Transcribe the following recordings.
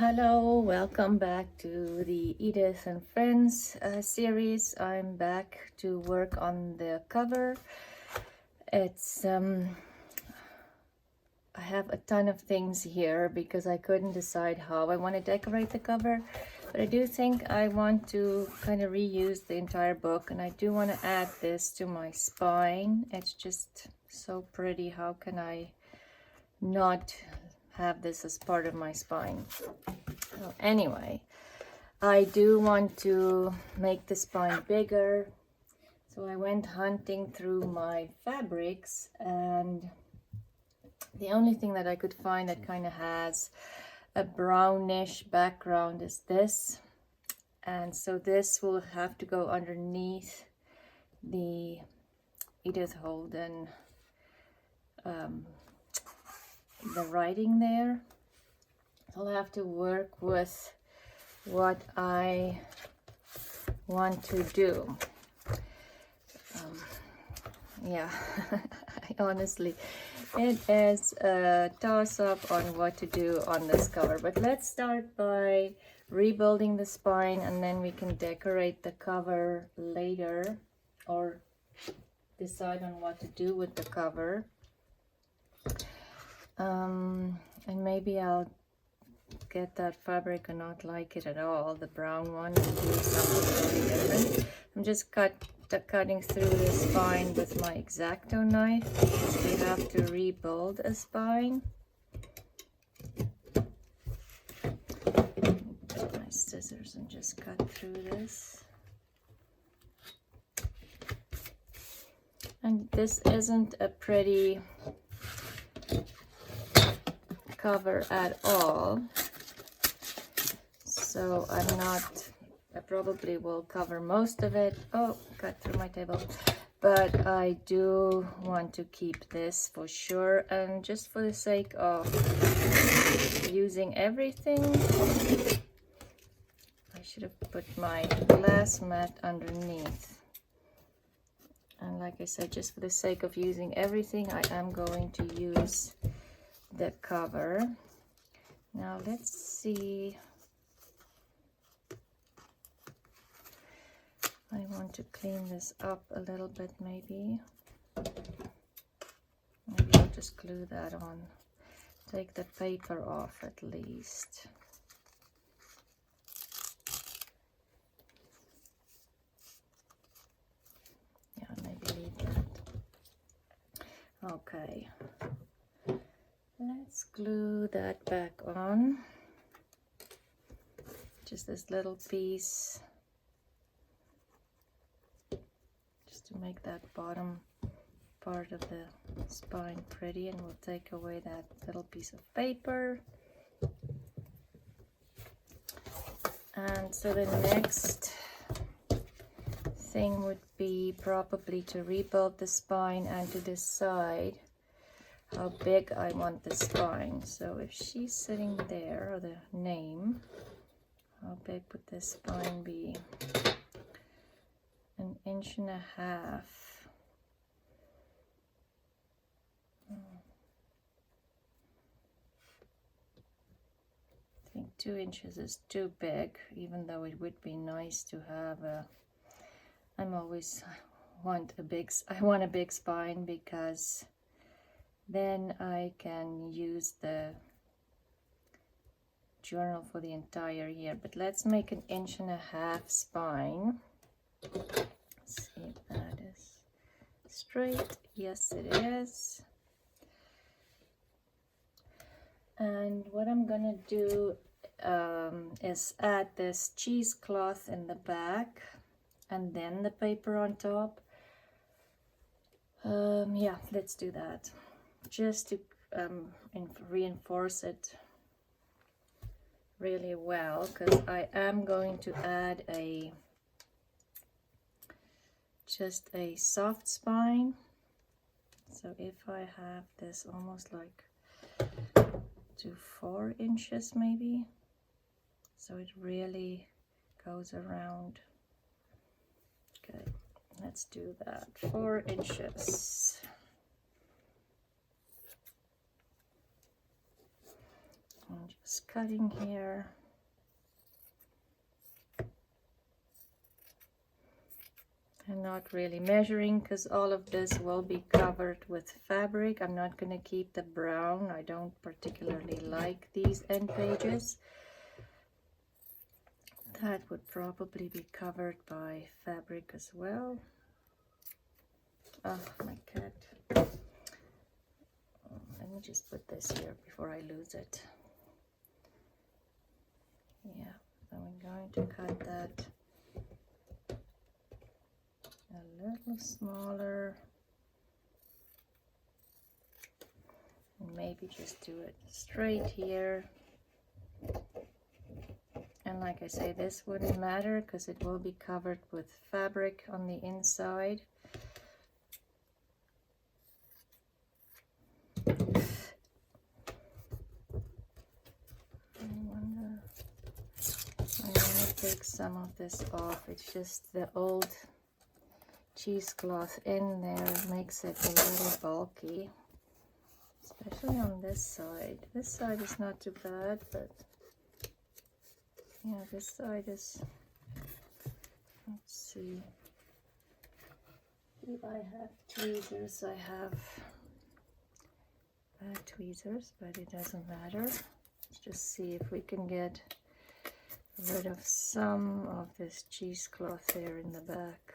Hello, welcome back to the Edith and Friends series. I'm back to work on the cover. It's I have a ton of things here because I couldn't decide how I want to decorate the cover, but I do think I want to kind of reuse the entire book, and I do want to add this to my spine. It's just so pretty. How can I not have this as part of my spine? So anyway, I do want to make the spine bigger, so I went hunting through my fabrics, and the only thing that I could find that kind of has a brownish background is this, and so this will have to go underneath the Edith Holden the writing there. I'll have to work with what I want to do. Yeah, honestly, it is a toss-up on what to do on this cover. But let's start by rebuilding the spine, and then we can decorate the cover later or decide on what to do with the cover. And maybe I'll get that fabric and not like it at all, the brown one, and do something really different. I'm just cutting through the spine with my X-Acto knife because we have to rebuild a spine. Get my scissors and just cut through this. And this isn't a pretty cover at all, so I probably will cover most of it. Oh, cut through my table. But I do want to keep this for sure, and just for the sake of using everything, I should have put my glass mat underneath. And like I said, just for the sake of using everything, I am going to use the cover. Now let's see. I want to clean this up a little bit, maybe. Maybe I'll just glue that on. Take the paper off at least. Yeah, maybe leave that. Okay. Let's glue that back on. Just this little piece, just to make that bottom part of the spine pretty, and we'll take away that little piece of paper. And so the next thing would be probably to rebuild the spine and to decide how big I want the spine. So if she's sitting there, or the name, how big would this spine be? 1.5 inches. I think 2 inches is too big, even though it would be nice to have a, I want a big spine, because then I can use the journal for the entire year. But let's make 1.5 inches spine. Let's see if that is straight. Yes, it is. And what I'm gonna do is add this cheesecloth in the back and then the paper on top. Yeah, let's do that, just to reinforce it really well, because I am going to add just a soft spine. So if I have this almost like to 4 inches maybe, so it really goes around. Okay, let's do that. 4 inches. I'm just cutting here. I'm not really measuring because all of this will be covered with fabric. I'm not going to keep the brown. I don't particularly like these end pages. That would probably be covered by fabric as well. Oh, my cat. Let me just put this here before I lose it. Yeah, so I'm going to cut that a little smaller. And maybe just do it straight here. And like I say, this wouldn't matter because it will be covered with fabric on the inside. I'm gonna take some of this off. It's just the old cheesecloth in there makes it a little bulky, especially on this side. This side is not too bad, but yeah, this side is, let's see. Do I have tweezers? I have tweezers, but it doesn't matter. Let's just see if we can get rid of some of this cheesecloth there in the back.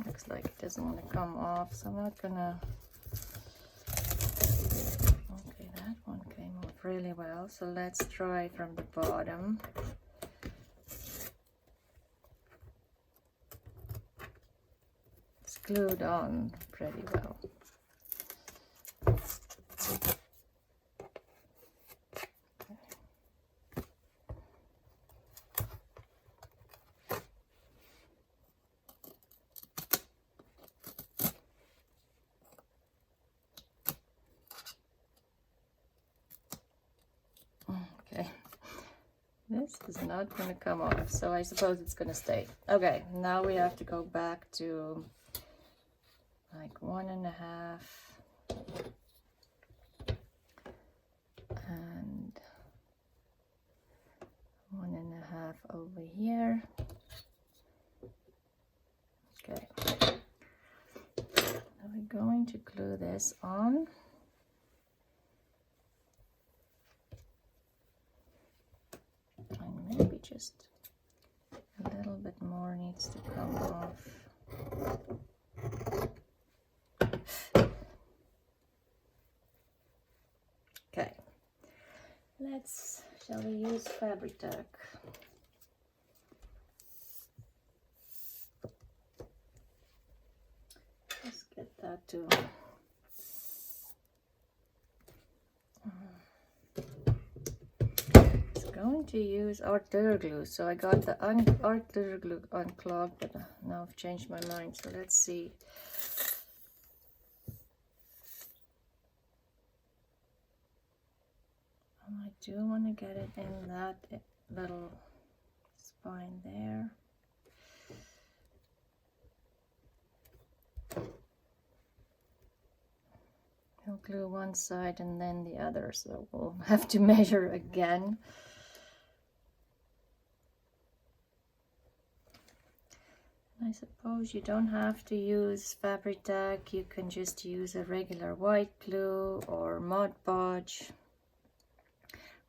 Looks like it doesn't want to come off, so I'm not gonna. Okay, that one came off really well, so let's try from the bottom. It's glued on pretty well. Okay, this is not going to come off, so I suppose it's going to stay. Okay, now we have to go back to like 1.5 and 1.5 over here. Okay, now we're going to glue this on. And maybe just a little bit more needs to come off. Okay, shall we use fabric tack? Let's get that too. Going to use Arthur glue, so I got the Arthur glue unclogged, but now I've changed my mind, so let's see. I do want to get it in that little spine there. I'll glue one side and then the other, so we'll have to measure again. I suppose you don't have to use fabric tack, you can just use a regular white glue or Mod Podge,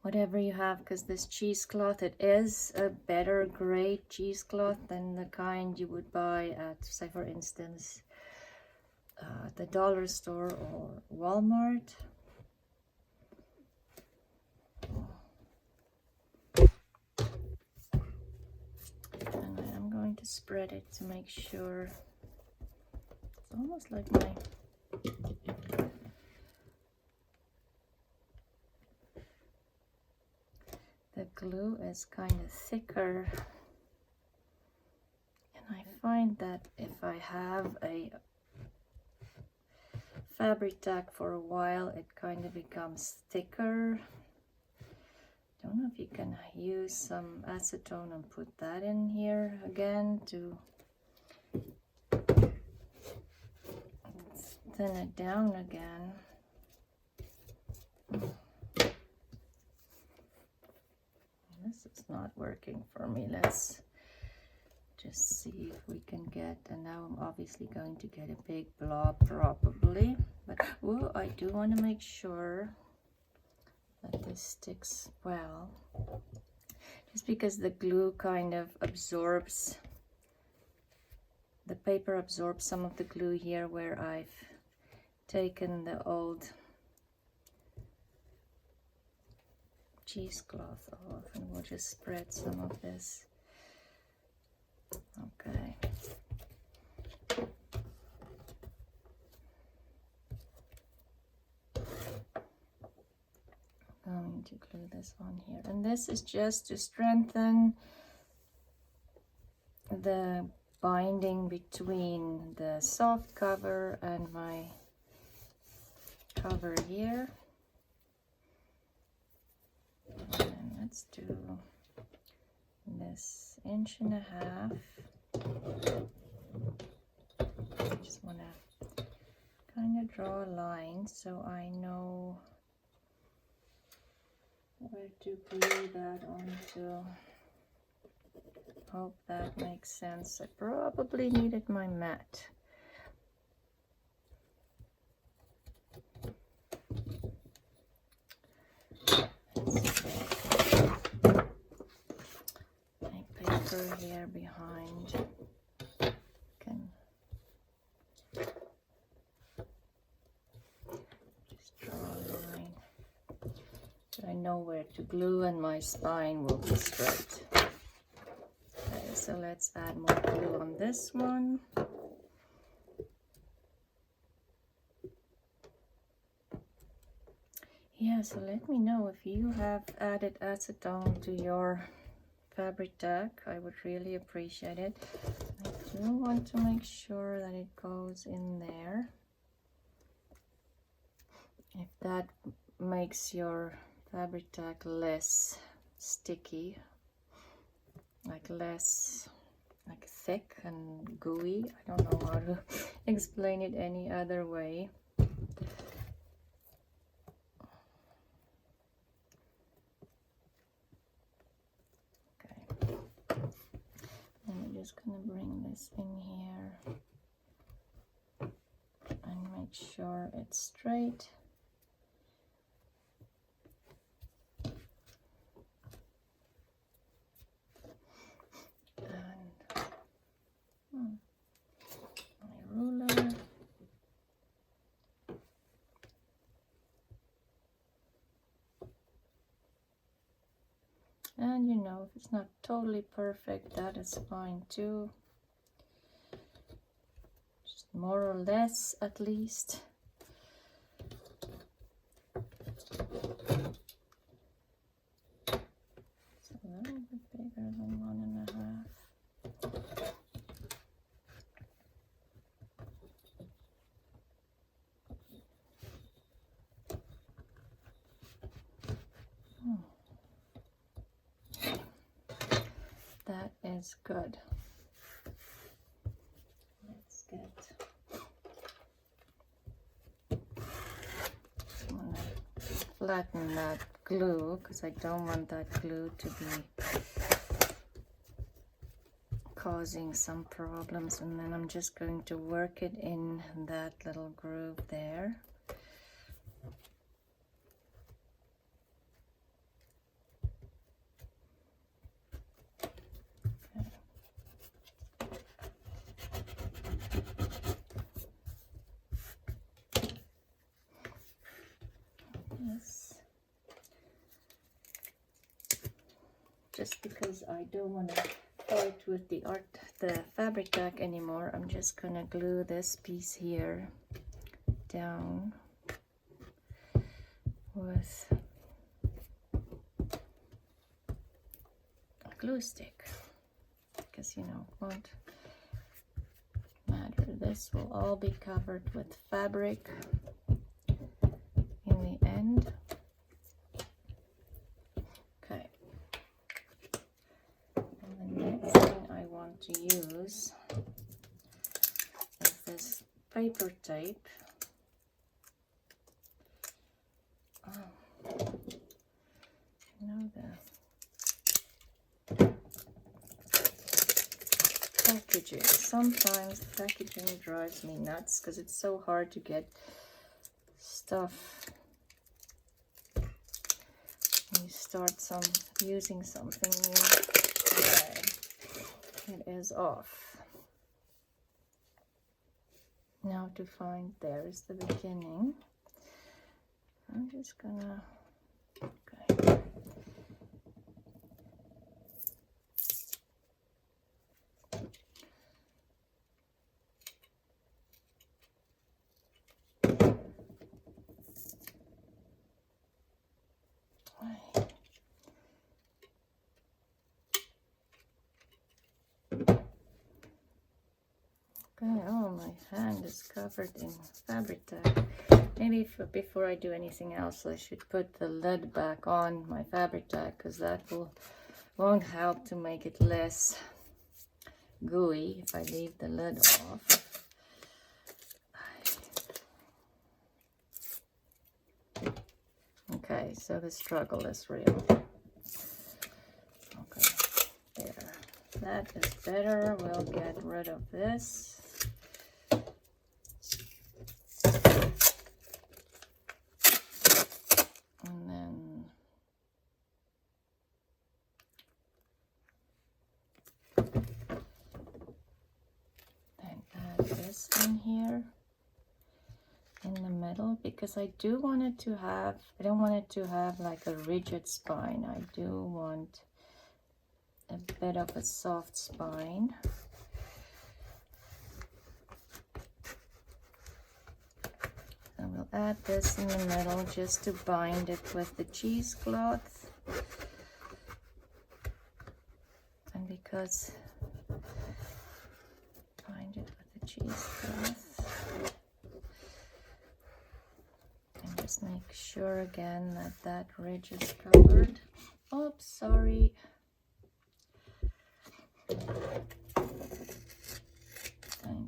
whatever you have, because this cheesecloth, it is a better grade cheesecloth than the kind you would buy at, say for instance, the dollar store or Walmart. And I am going to spread it to make sure. It's almost like the glue is kind of thicker, and I find that if I have a fabric tack for a while, it kind of becomes thicker. Don't know if you can use some acetone and put that in here again to thin it down again. This is not working for me. Let's just see if we can get, and now I'm obviously going to get a big blob probably, but oh, I do want to make sure that this sticks well, just because the glue kind of absorbs, the paper absorbs some of the glue here where I've taken the old cheesecloth off, and we'll just spread some of this. Okay. Going to glue this on here, and this is just to strengthen the binding between the soft cover and my cover here. And let's do this 1.5 inches. I just want to kind of draw a line so I know where to glue that onto. Hope that makes sense. I probably needed my mat. My paper here behind. Can just draw a line so I know where to glue, and my spine will be straight. Okay, so let's add more glue on this one. Yeah, so let me know if you have added acetone to your fabric tack. I would really appreciate it. I do want to make sure that it goes in there. If that makes your fabric tack less sticky, like less like thick and gooey. I don't know how to explain it any other way. Okay, I'm just gonna bring this in here and make sure it's straight. My ruler. And you know, if it's not totally perfect, that is fine too. Just more or less, at least. It's a little bit bigger than 1.5. That is good. Let's get, I'm gonna flatten that glue because I don't want that glue to be causing some problems, and then I'm just going to work it in that little groove there. Just because I don't want to fight with the fabric tack anymore, I'm just gonna glue this piece here down with a glue stick, because you know, won't matter this will all be covered with fabric in the end. Okay. And the next thing I want to use is this paper tape. You know, the packaging. Sometimes the packaging drives me nuts because it's so hard to get stuff. When you start using something new, it is off. Now to find, there's the beginning. I'm just gonna, okay. Okay, oh, my hand is covered in fabric tag. Maybe before I do anything else, I should put the lid back on my fabric tag, because that won't help to make it less gooey if I leave the lid off. Okay, so the struggle is real. Okay, there. That is better. We'll get rid of this. And then add this in here in the middle, because I do want it to have, I don't want it to have like a rigid spine. I do want a bit of a soft spine. And we'll add this in the middle just to bind it with the cheesecloth. And because bind it with the cheesecloth. And just make sure again that that ridge is covered. Oops, sorry. Going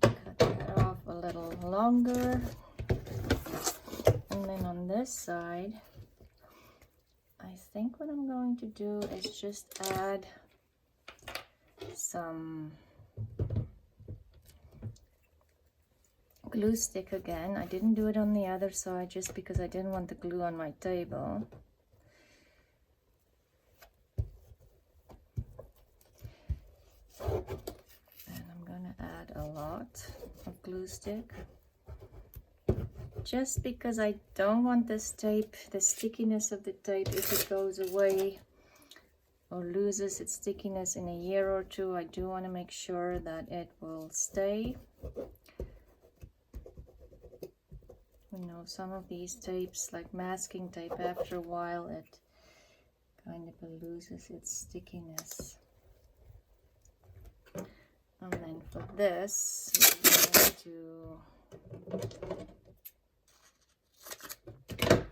to cut that off a little longer. And then on this side, I think what I'm going to do is just add some glue stick again. I didn't do it on the other side just because I didn't want the glue on my table. And I'm gonna add a lot of glue stick, just because I don't want this tape, the stickiness of the tape, if it goes away or loses its stickiness in a year or two, I do want to make sure that it will stay. You know, some of these tapes, like masking tape, after a while it kind of loses its stickiness. And then for this, we're going to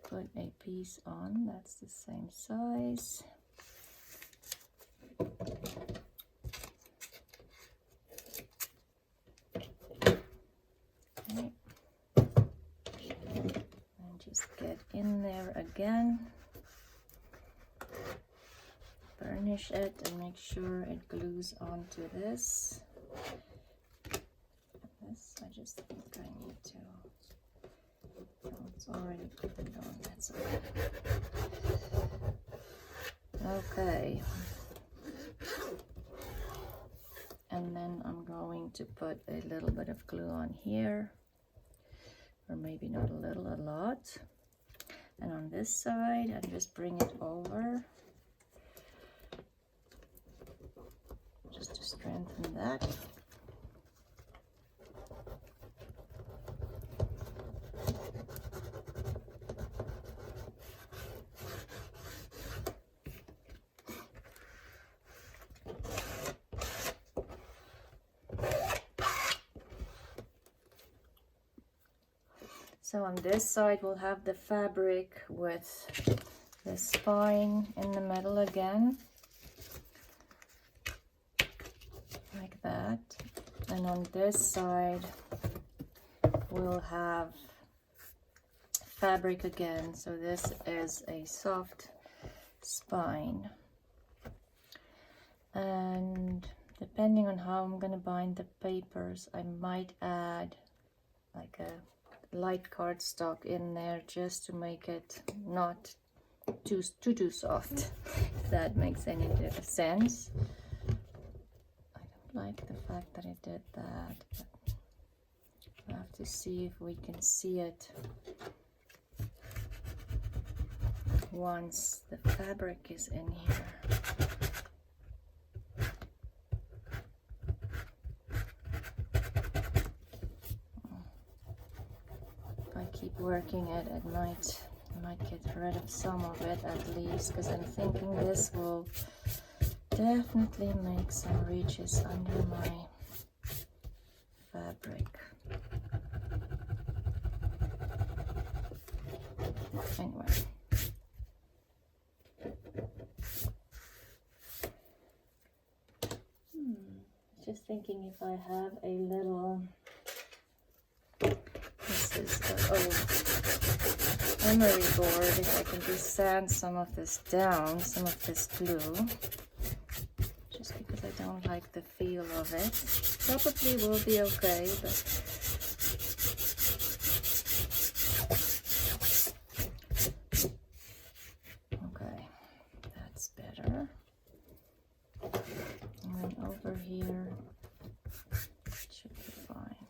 put a piece on that's the same size. Okay. And just get in there again. Burnish it and make sure it glues onto this. This, I just think I need to. Oh, it's already glued on. That's okay. And then I'm going to put a little bit of glue on here, or maybe not a little, a lot. And on this side, I just bring it over, just to strengthen that. So on this side we'll have the fabric with the spine in the middle again, like that. And on this side we'll have fabric again. So this is a soft spine. And depending on how I'm going to bind the papers, I might add like a light cardstock in there just to make it not too soft, if that makes any sense. I don't like the fact that it did that, but I have to see if we can see it once the fabric is in here. If I keep working it, I might get rid of some of it at least, because I'm thinking this will definitely make some reaches under my fabric. Anyway. Just thinking if I have a little, this is the old emery board, if I can just sand some of this down, some of this glue, just because I don't like the feel of it. Probably will be okay, but okay, that's better. And then over here, it should be fine.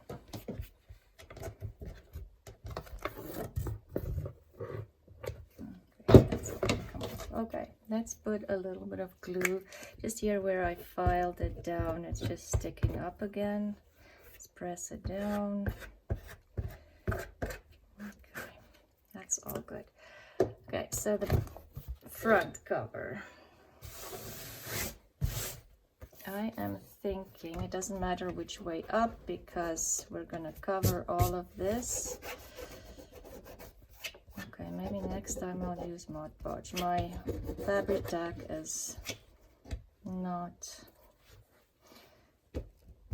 Okay, that's okay, let's put a little bit of glue just here where I filed it down. It's just sticking up again. Let's press it down. Okay, that's all good. Okay, so the front cover. I am thinking it doesn't matter which way up because we're gonna cover all of this. Okay, maybe next time I'll use Mod Podge. My fabric tack is not,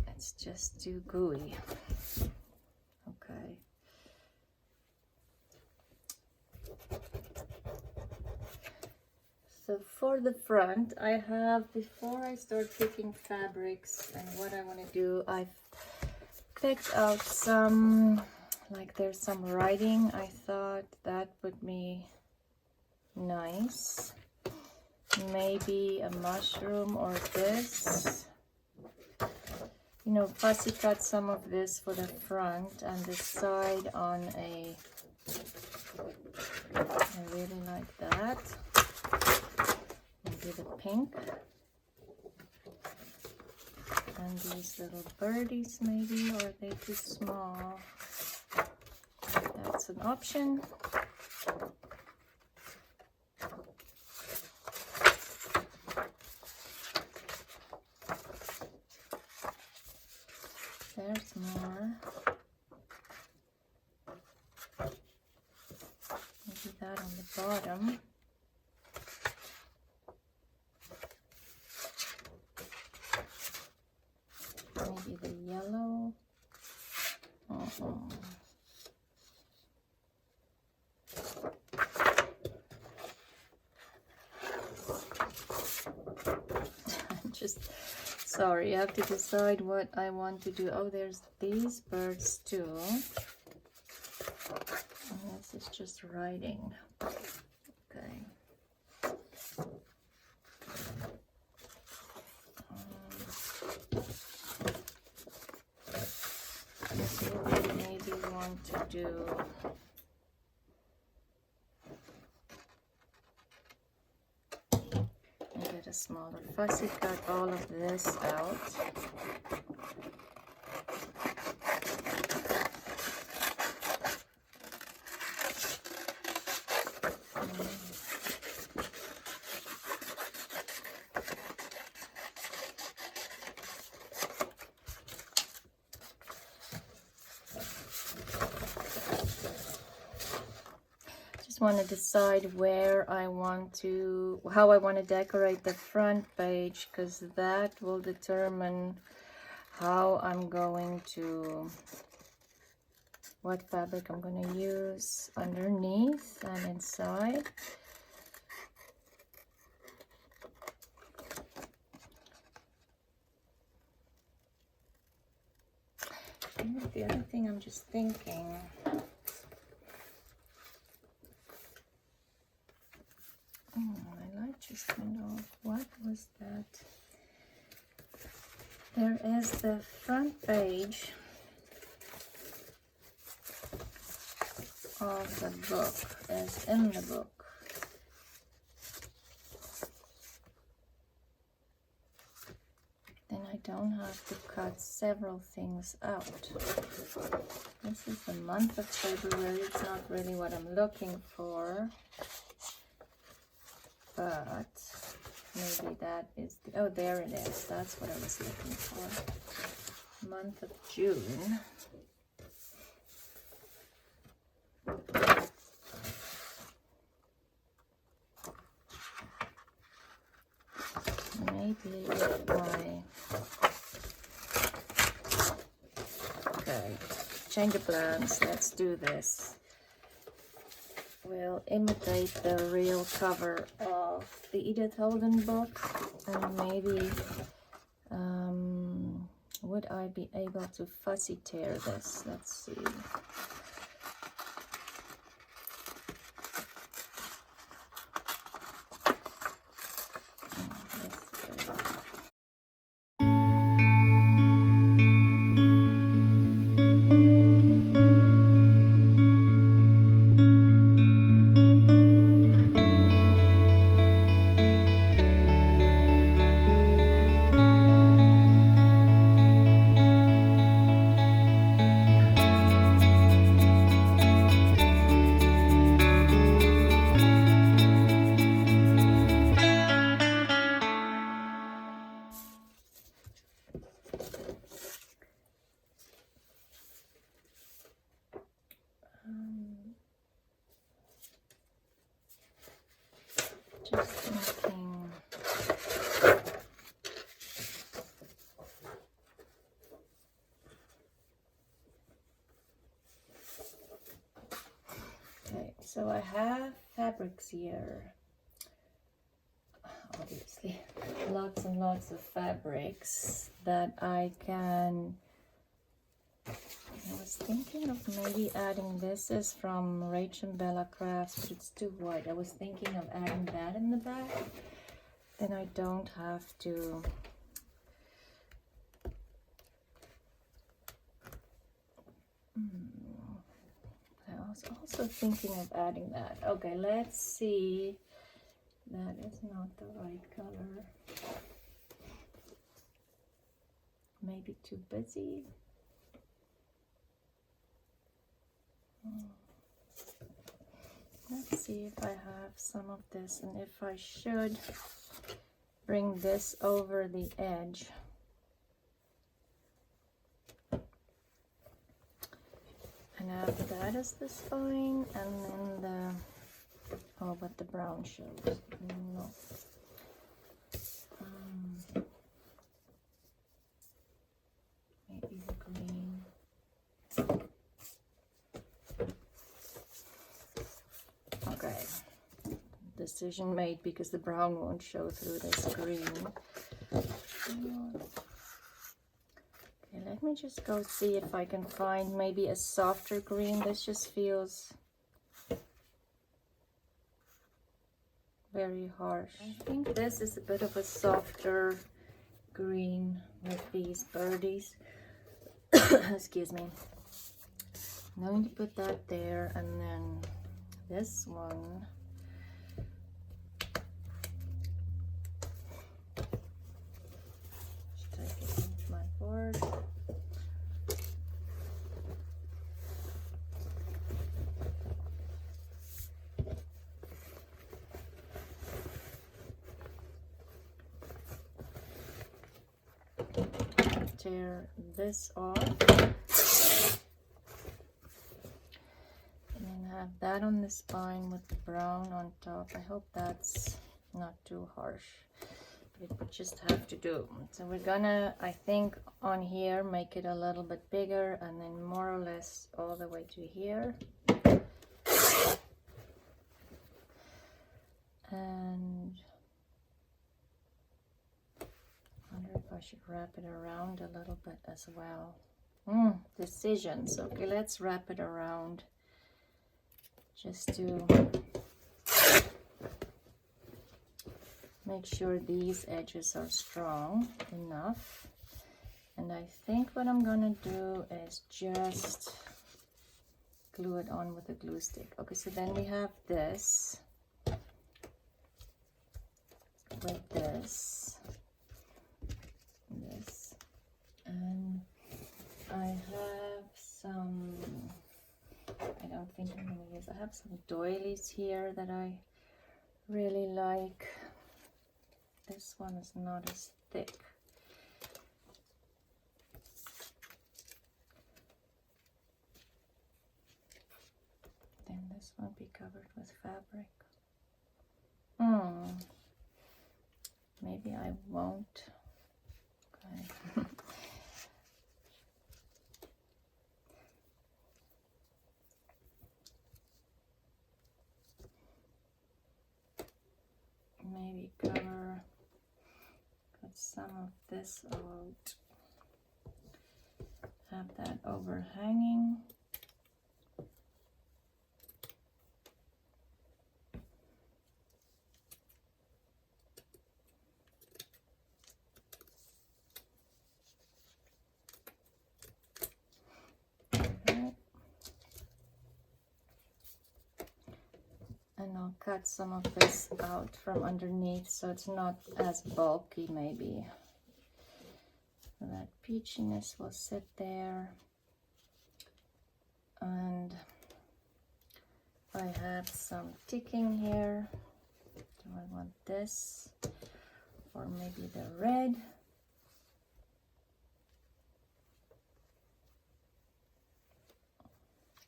it's just too gooey. Okay. So for the front, I have, before I start picking fabrics and what I want to do, I've picked out some, like there's some writing. I thought that would be nice. Maybe a mushroom or this. You know, fussy cut some of this for the front and the side on a, I really like that. Maybe the pink. And these little birdies maybe, or are they too small? That's an option. There's more. Maybe that on the bottom. Maybe the yellow. I'm just sorry, I have to decide what I want to do. Oh, there's these birds too. And this is just writing. Okay. Maybe want to do get a smaller fussy, cut all of this out. just want to decide where I want to, how I want to decorate the front page, because that will determine how I'm going to, what fabric I'm going to use underneath and inside. And the other thing I'm just thinking, my light just went off. What was that? There is the front page of the book, as in the book. Then I don't have to cut several things out. This is the month of February. It's not really what I'm looking for, but maybe that is the, oh, there it is. That's what I was looking for. Month of June. Maybe if I, okay, change of plans, let's do this. We'll imitate the real cover of the Edith Holden book, and maybe would I be able to fussy tear this? Let's see. Just thinking. Okay, so I have fabrics here. Obviously, lots and lots of fabrics that I can. I was thinking of maybe adding, this is from Rachel Bella Crafts, but it's too white. I was thinking of adding that in the back. Then I don't have to. I was also thinking of adding that. Okay, let's see. That is not the right color. Maybe too busy. Let's see if I have some of this, and if I should bring this over the edge. And have that as the spine, and then the, oh, but the brown shows. No. Maybe the green. Okay, decision made, because the brown won't show through this green. Okay, let me just go see if I can find maybe a softer green. This just feels very harsh. I think this is a bit of a softer green with these birdies. Excuse me. I'm going to put that there, and then this one. Just take it off my board. Tear this off. And then have that on the spine with the brown on top. I hope that's not too harsh. It would just have to do. So we're gonna, I think, on here make it a little bit bigger, and then more or less all the way to here. And I wonder if I should wrap it around a little bit as well. Decisions. Okay, let's wrap it around just to make sure these edges are strong enough. And I think what I'm gonna do is just glue it on with a glue stick. Okay, so then we have this with this, and I have some, I don't think I'm gonna use, I have some doilies here that I really like. This one is not as thick. Then this one be covered with fabric. Maybe I won't. Okay. Maybe cut some of this out. Have that overhanging. And I'll cut some of this out from underneath so it's not as bulky maybe. So that peachiness will sit there. And I have some ticking here. Do I want this? Or maybe the red?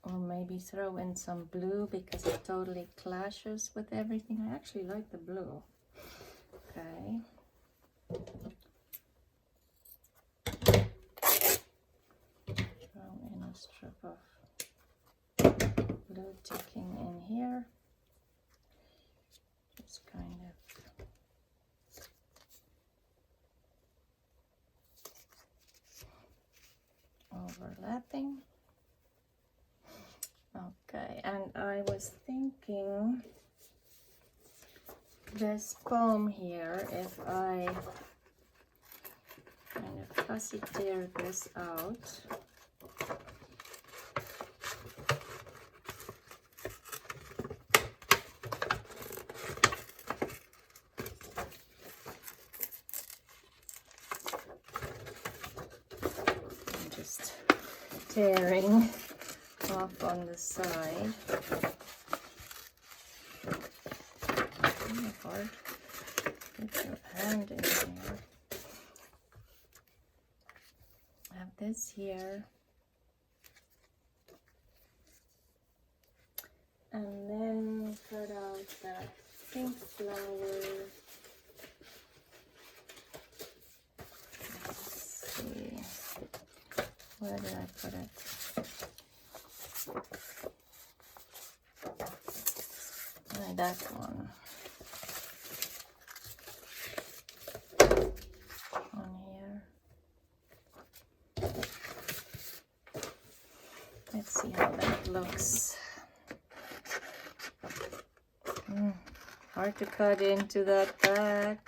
Or maybe throw in some blue because it totally clashes with everything. I actually like the blue. Okay. Throw in a strip of blue ticking in here. Just kind of overlapping. Okay, and I was thinking this foam here, if I kind of fussy tear this out, I'm just tearing off on the side. Hard. Get your hand in here. I have this here. And then cut out that pink flower. Let's see. Where did I put it? That one on here. Let's see how that looks. Hard to cut into that back.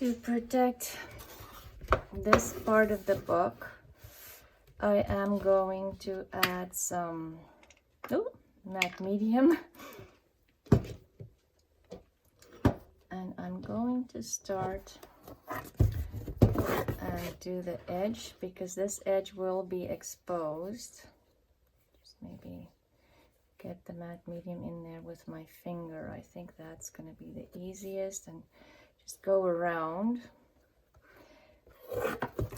To protect this part of the book, I am going to add some matte medium, and I'm going to start and do the edge, because this edge will be exposed. Just maybe get the matte medium in there with my finger. I think that's going to be the easiest, and just go around.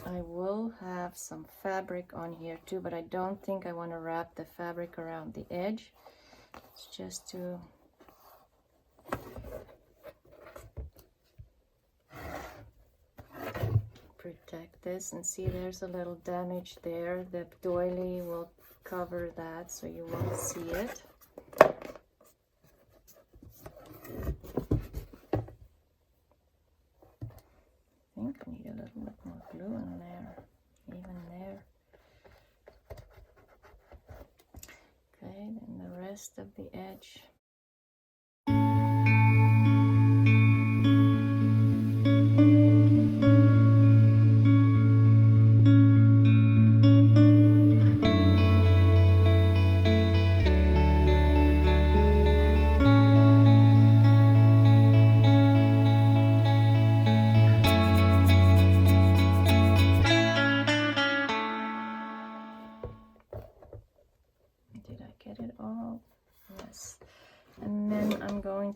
I will have some fabric on here too, but I don't think I want to wrap the fabric around the edge. It's just to protect this. And see, there's a little damage there. The doily will cover that so you won't see it. I think I need a little bit more glue in there, even there. Okay, then the rest of the edge.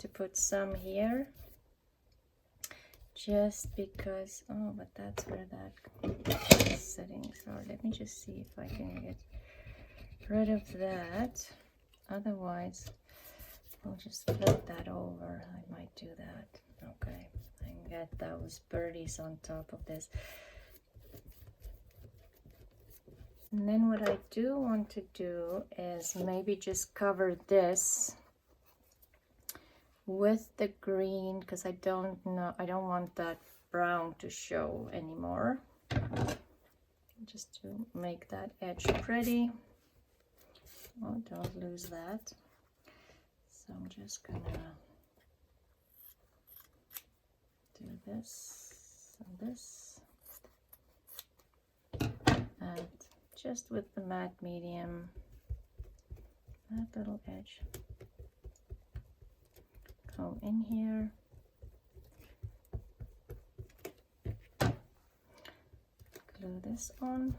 To put some here, just because, oh, but that's where that settings are. Let me just see if I can get rid of that. Otherwise, I'll just flip that over. I might do that. Okay, I can get those birdies on top of this. And then what I do want to do is maybe just cover this with the green, because I don't want that brown to show anymore, just to make that edge pretty. Oh, don't lose that. So I'm just gonna do this and this, and just with the matte medium, that little edge, go in here, glue this on,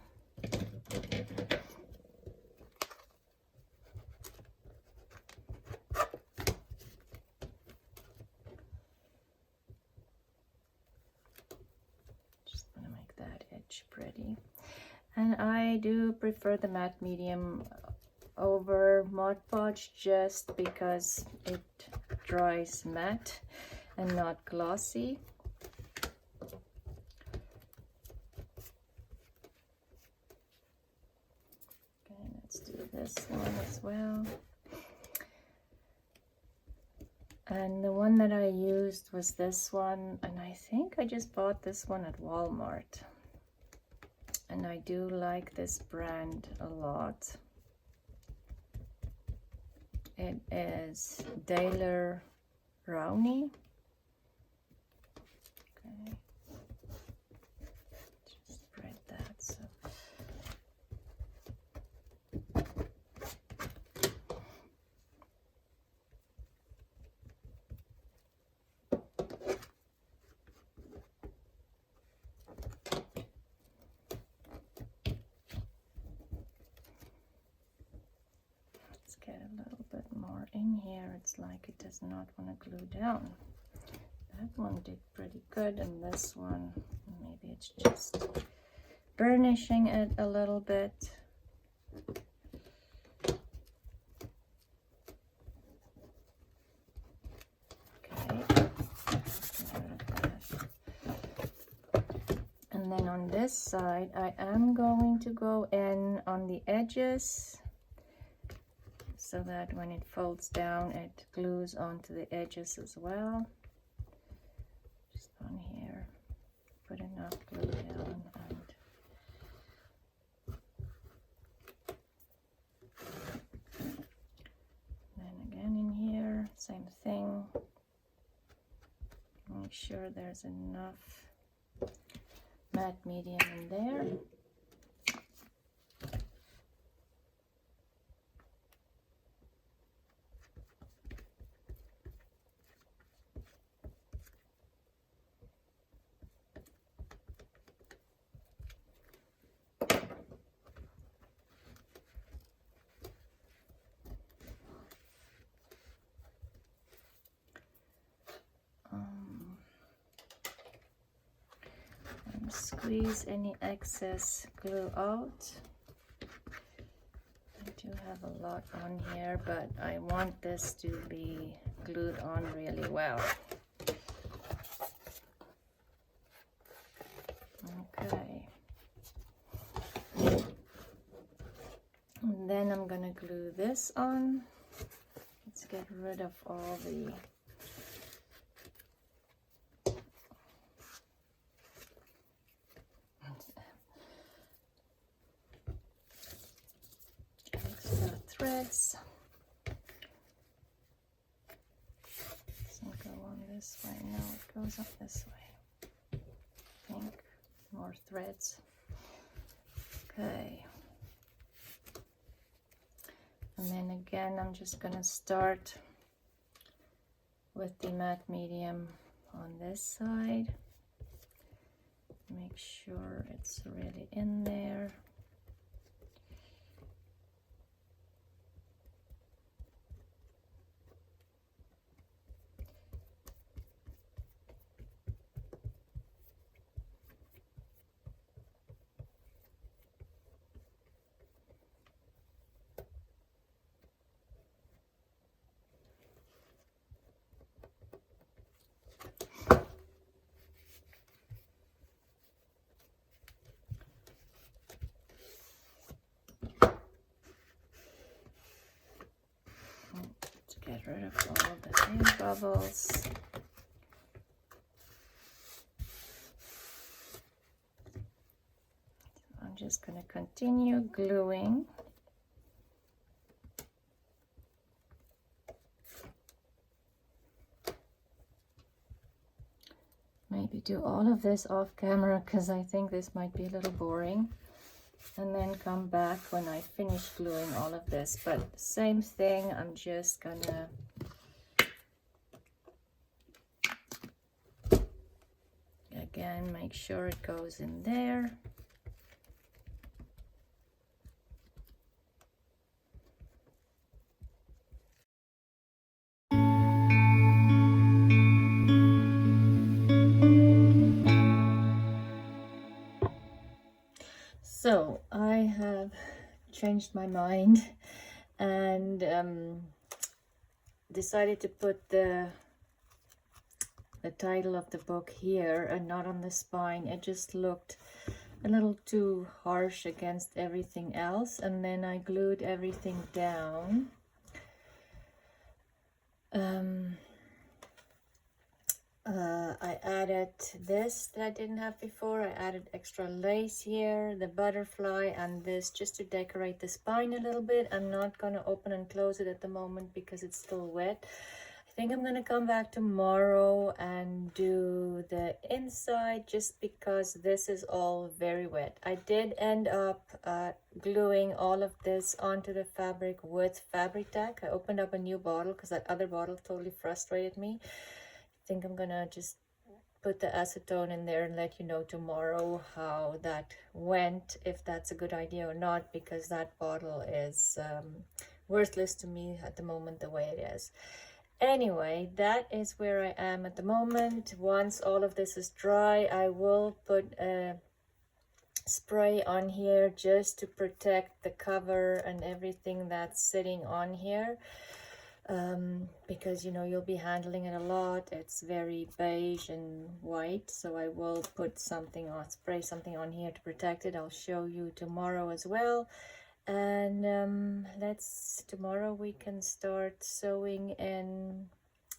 just want to make that edge pretty. And I do prefer the matte medium over Mod Podge just because it dries matte and not glossy. Okay, let's do this one as well. And the one that I used was this one, and I think I just bought this one at Walmart. And I do like this brand a lot. It is Daler Rowney. Okay, just spread that. So let's get a little bit more in here. It's like it does not want to glue down. That one did pretty good, and this one, maybe it's just burnishing it a little bit. Okay, and then on this side, I am going to go in on the edges, so that when it folds down, it glues onto the edges as well. Just on here, put enough glue down, and then again in here, same thing. I'm make sure there's enough matte medium in there. Squeeze any excess glue out. I do have a lot on here, but I want this to be glued on really well. Okay. And then I'm gonna glue this on. Let's get rid of all the threads. Doesn't go on this way. No, it goes up this way. I think more threads. Okay. And then again, I'm just gonna start with the matte medium on this side. Make sure it's really in there. Get rid of all the air bubbles. I'm just going to continue gluing. Maybe do all of this off camera because I think this might be a little boring. And then come back when I finish gluing all of this. But same thing, I'm just gonna again make sure it goes in there. So I have changed my mind and decided to put the title of the book here and not on the spine. It just looked a little too harsh against everything else, and then I glued everything down. I added this that I didn't have before. I added extra lace here, the butterfly, and this just to decorate the spine a little bit. I'm not going to open and close it at the moment because it's still wet. I think I'm going to come back tomorrow and do the inside just because this is all very wet. I did end up gluing all of this onto the fabric with fabric tack. I opened up a new bottle because that other bottle totally frustrated me. I think I'm gonna just put the acetone in there and let you know tomorrow how that went, if that's a good idea or not, because that bottle is worthless to me at the moment the way it is. Anyway, that is where I am at the moment. Once all of this is dry, I will put a spray on here just to protect the cover and everything that's sitting on here. Because you know you'll be handling it a lot. It's very beige and white, so I will put something on, spray something on here to protect it. I'll show you tomorrow as well. And tomorrow we can start sewing in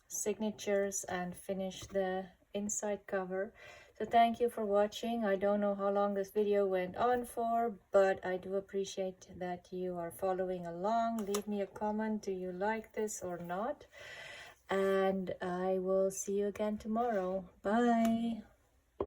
signatures and finish the inside cover. So thank you for watching. I don't know how long this video went on for, but I do appreciate that you are following along. Leave me a comment. Do you like this or not? and I will see you again tomorrow. Bye.